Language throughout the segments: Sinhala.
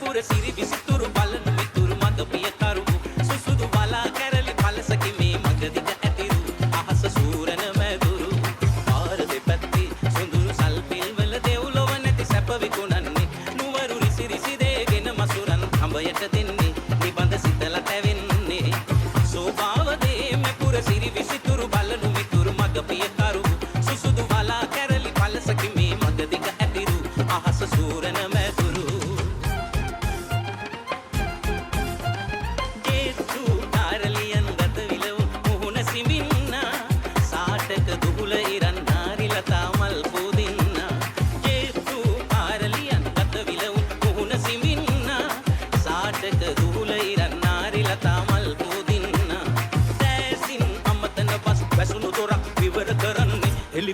පුරසිරි විසිතුරු බලන මිතුරු මද පියකරු සුසුදු බලා කැරලි පලසකි මේ මග දිග ඇතිරු අහස සූරන මැදුරු පාර දෙපැත්තේ සොඳුරු සල්පිල් වල දෙව්ලොව නැති සැප විකුණන්නේ නුවරු රිසි රිසි දේගෙන මසුරන් හඹයට දෙන්නේ නිබඳ සිතලා තැවෙන්නේ සෝභාව දේ මේ පුරසිරි විසිතුරු බලන මිතුරු මග පියකරු සුසුදු බලා කැරලි පලසකි මේ මග දිග ඇතිරු අහස සූරන මැදුරු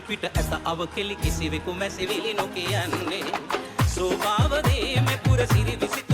පිට ඇත අවකෙලි කිසිවෙකු මැසිවිලි නොකියන්නේ සෝභාව දේ මේ පුරසිරි විසි